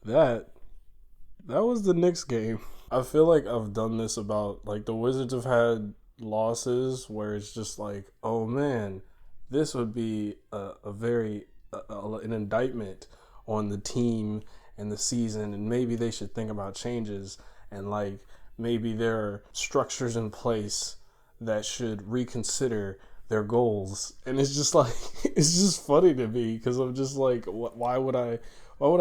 That that was the Knicks game. I feel like I've done this about like the Wizards have had losses where it's just like, oh man, this would be a very an indictment on the team and the season, and maybe they should think about changes and like maybe there are structures in place that should reconsider their goals. And it's just like it's just funny to me because I'm just like, why would I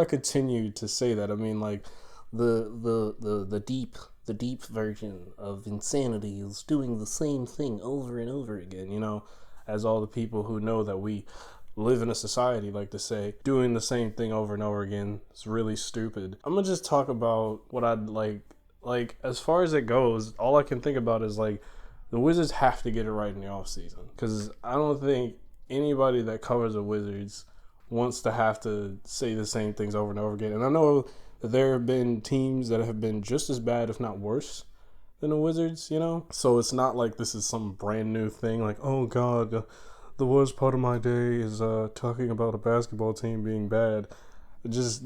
continue to say that? I mean, like the deep version of insanity is doing the same thing over and over again, as all the people who know that we live in a society like to say, doing the same thing over and over again is really stupid. I'm gonna just talk about what I'd like as far as it goes. All I can think about is like the Wizards have to get it right in the offseason because I don't think anybody that covers the Wizards wants to have to say the same things over and over again. And I know that there have been teams that have been just as bad, if not worse, than the Wizards. So it's not like this is some brand new thing. Like, oh God, the worst part of my day is talking about a basketball team being bad. Just.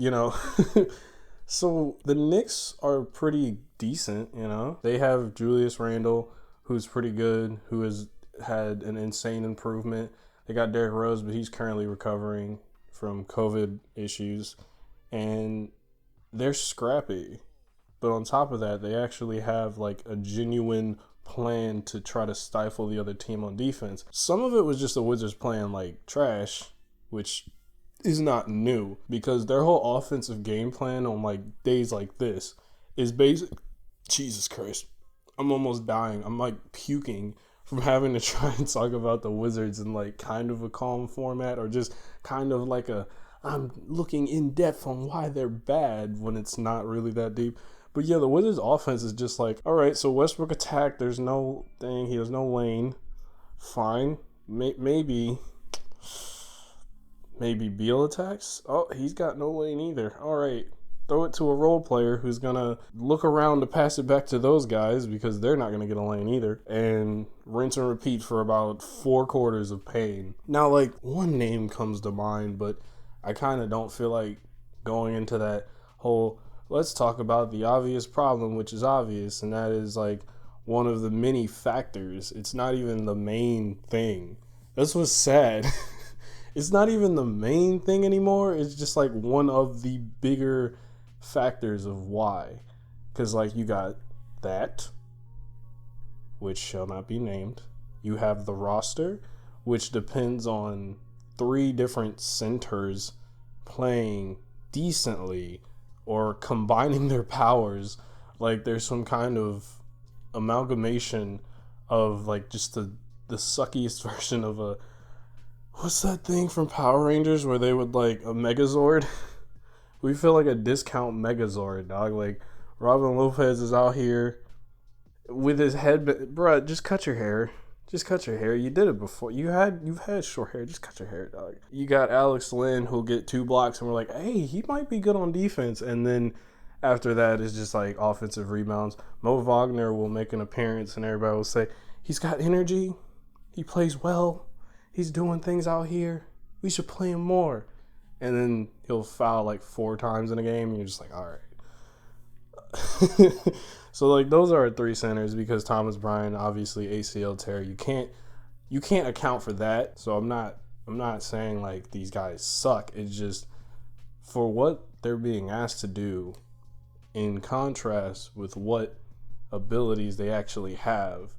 So the Knicks are pretty decent. They have Julius Randle, who's pretty good, who has had an insane improvement. They got Derrick Rose, but he's currently recovering from COVID issues. And they're scrappy. But on top of that, they actually have like a genuine plan to try to stifle the other team on defense. Some of it was just the Wizards playing like trash, which is not new because their whole offensive game plan on like days like this is basic. Jesus Christ. I'm almost dying. I'm like puking from having to try and talk about the Wizards in like kind of a calm format or just kind of like I'm looking in depth on why they're bad when it's not really that deep. But yeah, the Wizards offense is just like, all right, so Westbrook attack, there's no thing, he has no lane. Fine. Maybe Beal attacks. Oh, he's got no lane either. All right. Throw it to a role player who's going to look around to pass it back to those guys because they're not going to get a lane either. And rinse and repeat for about 4 quarters of pain. Now, like, one name comes to mind, but I kind of don't feel like going into that whole, let's talk about the obvious problem, which is obvious, and that is, like, one of the many factors. It's not even the main thing. That's what's sad. It's not even the main thing anymore. It's just, like, one of the bigger factors of why. Because, like, you got that, which shall not be named. You have the roster, which depends on 3 different centers playing decently or combining their powers. Like, there's some kind of amalgamation of, like, just the suckiest version of a... What's that thing from Power Rangers where they would, like, a Megazord? We feel like a discount Megazord, dog. Like, Robin Lopez is out here with his head... Bruh, just cut your hair. Just cut your hair. You did it before. You've had short hair. Just cut your hair, dog. You got Alex Lynn who'll get 2 blocks and we're like, hey, he might be good on defense. And then after that, it's just like offensive rebounds. Mo Wagner will make an appearance and everybody will say, he's got energy. He plays well. He's doing things out here. We should play him more. And then he'll foul like 4 times in a game and you're just like, all right. So like those are our 3 centers because Thomas Bryant obviously ACL tear. You can't account for that. So I'm not saying like these guys suck. It's just for what they're being asked to do in contrast with what abilities they actually have,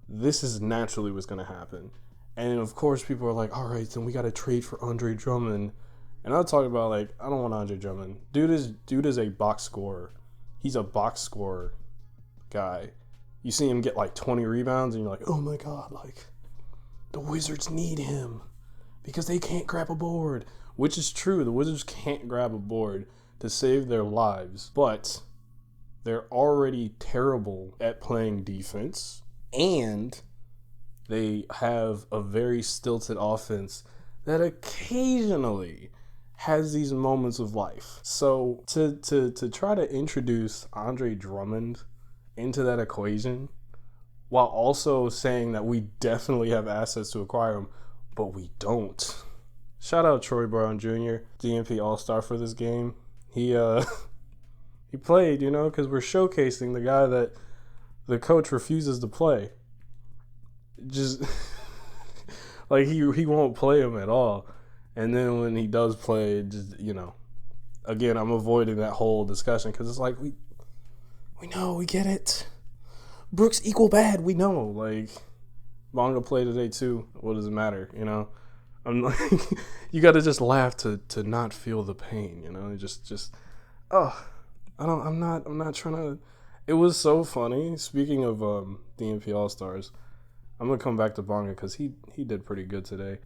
this is naturally what's going to happen. And of course people are like, all right, then we got to trade for Andre Drummond. And I'll talk about like, I don't want Andre Drummond. Dude is a box scorer. He's a box scorer guy. You see him get like 20 rebounds and you're like, oh my God, like the Wizards need him because they can't grab a board, which is true. The Wizards can't grab a board to save their lives, but they're already terrible at playing defense and they have a very stilted offense that occasionally has these moments of life. So to try to introduce Andre Drummond into that equation while also saying that we definitely have assets to acquire him, but we don't. Shout out Troy Brown Jr., DNP All-Star for this game. He he played, because we're showcasing the guy that the coach refuses to play. Just like he won't play him at all. And then when he does play, just again, I'm avoiding that whole discussion because it's like we know, we get it. Brooks equal bad, we know. Like, Bonga played today too. What does it matter? I'm like, you got to just laugh to not feel the pain. I'm not trying to. It was so funny. Speaking of DNP All Stars, I'm gonna come back to Bonga because he did pretty good today.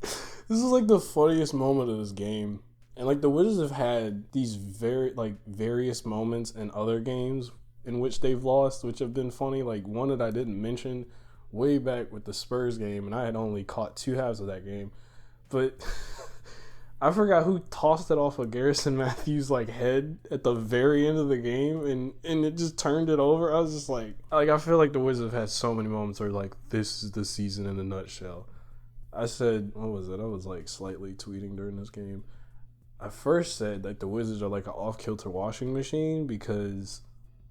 This is like the funniest moment of this game. And like the Wizards have had these various moments in other games in which they've lost, which have been funny. Like one that I didn't mention way back with the Spurs game, and I had only caught 2 halves of that game. But I forgot who tossed it off of Garrison Matthews' head at the very end of the game, and it just turned it over. I was just like I feel like the Wizards have had so many moments where this is the season in a nutshell. I said, what was it? I was slightly tweeting during this game. I first said that the Wizards are like an off-kilter washing machine because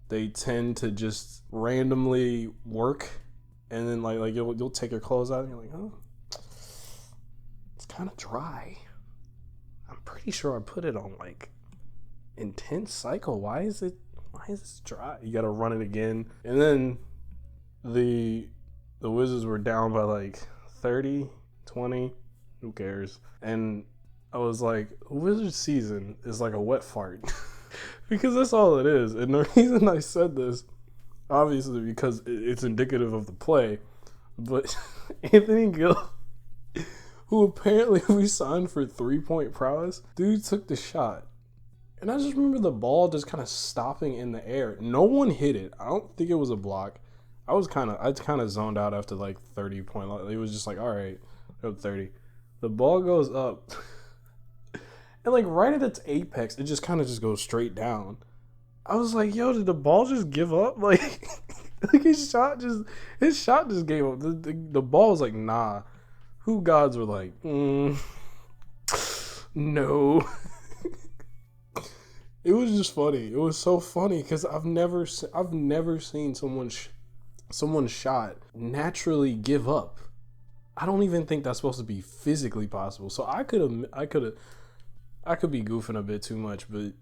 they tend to just randomly work, and then you'll take your clothes out and you're like, oh, it's kind of dry. I'm pretty sure I put it on intense cycle. Why is this dry? You got to run it again, and then the Wizards were down by 30, 20. Who cares? And I was like, Wizards season is like a wet fart. Because that's all it is. And the reason I said this, obviously because it's indicative of the play, but Anthony Gill, who apparently we signed for 3-point prowess, dude took the shot. And I just remember the ball just kind of stopping in the air. No one hit it. I don't think it was a block. I kind of zoned out after 30 point. It was just all right, up 30. The ball goes up. And right at its apex, it just kind of just goes straight down. I was like, yo, did the ball just give up? His shot just gave up. The ball was nah. Who gods were no. It was just funny. It was so funny because I've never seen someone's shot naturally give up. I don't even think that's supposed to be physically possible. So I could be goofing a bit too much, but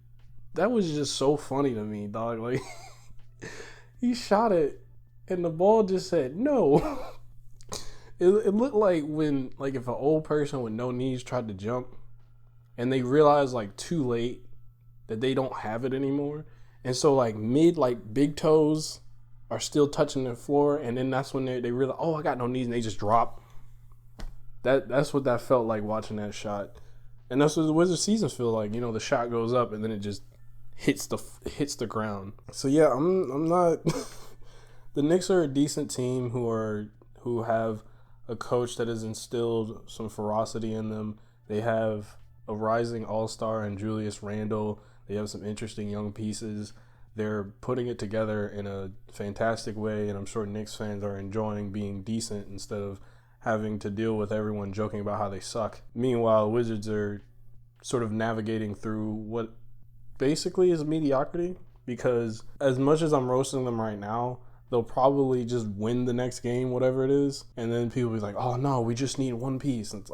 that was just so funny to me, dog. He shot it and the ball just said no. It looked like when if an old person with no knees tried to jump and they realized too late that they don't have it anymore, and so mid big toes are still touching the floor, and then that's when they realize, oh, I got no knees, and they just drop. That's what that felt like watching that shot. And that's what the Wizards seasons feel like. The shot goes up and then it just hits the ground. So yeah, I'm not. The Knicks are a decent team who have a coach that has instilled some ferocity in them. They have a rising all-star in Julius Randle. They have some interesting young pieces. They're putting it together in a fantastic way, and I'm sure Knicks fans are enjoying being decent instead of having to deal with everyone joking about how they suck. Meanwhile, Wizards are sort of navigating through what basically is mediocrity, because as much as I'm roasting them right now, they'll probably just win the next game, whatever it is, and then people will be like, oh no, we just need one piece. And it's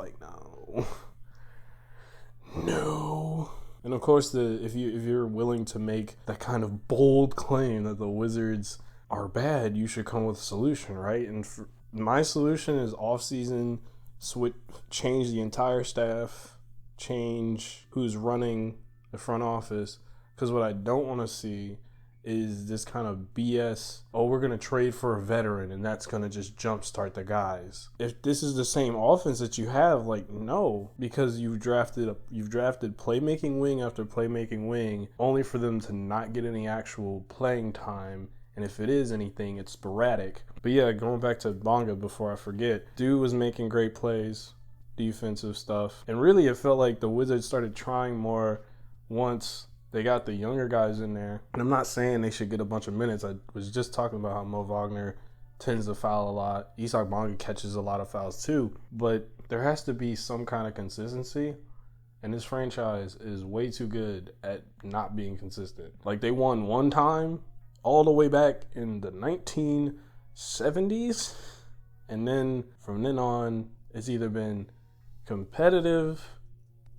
no. And of course, if you're willing to make that kind of bold claim that the Wizards are bad, you should come with a solution, right? And my solution is off-season, change the entire staff, change who's running the front office, because what I don't want to see is this kind of BS, oh, we're going to trade for a veteran and that's going to just jumpstart the guys. If this is the same offense that you have, no, because you've drafted playmaking wing after playmaking wing only for them to not get any actual playing time. And if it is anything, it's sporadic. But yeah, going back to Bonga before I forget, dude was making great plays, defensive stuff. And really it felt like the Wizards started trying more once they got the younger guys in there. And I'm not saying they should get a bunch of minutes. I was just talking about how Mo Wagner tends to foul a lot. Isak Bonga catches a lot of fouls too. But there has to be some kind of consistency. And this franchise is way too good at not being consistent. Like, they won one time all the way back in the 1970s. And then from then on, it's either been competitive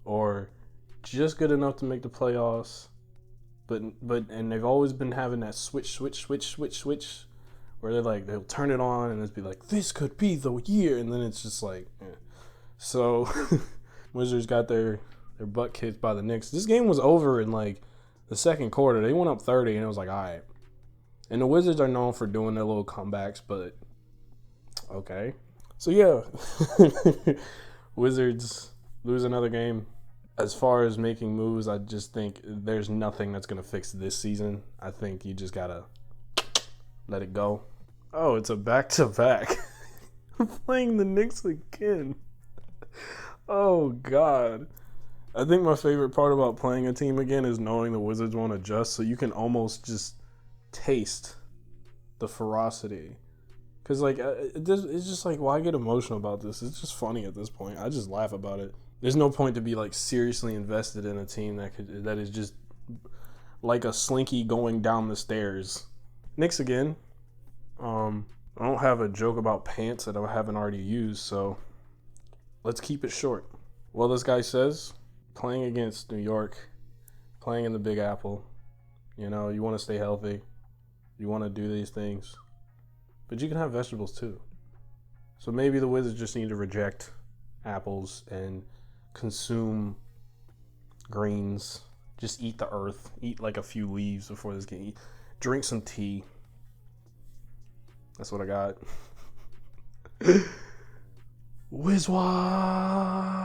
or just good enough to make the playoffs. And they've always been having that switch, where they'll turn it on and it's be like, this could be the year. And then it's just like, eh. So Wizards got their butt kicked by the Knicks. This game was over in like the second quarter. They went up 30 and it was like, all right. And the Wizards are known for doing their little comebacks, but okay. So yeah, Wizards lose another game. As far as making moves, I just think there's nothing that's going to fix this season. I think you just got to let it go. Oh, it's a back-to-back. Playing the Knicks again. Oh, God. I think my favorite part about playing a team again is knowing the Wizards won't adjust, so you can almost just taste the ferocity. Because, like, it's just like, why get emotional about this? It's just funny at this point. I just laugh about it. There's no point to be, like, seriously invested in a team that is just like a slinky going down the stairs. Knicks again. I don't have a joke about pants that I haven't already used, so let's keep it short. Well, this guy says, playing against New York, playing in the Big Apple, you know, you want to stay healthy. You want to do these things. But you can have vegetables too. So maybe the Wizards just need to reject apples and consume greens. Just eat the earth. Eat like a few leaves before this game. Drink some tea. That's what I got. WizWatch.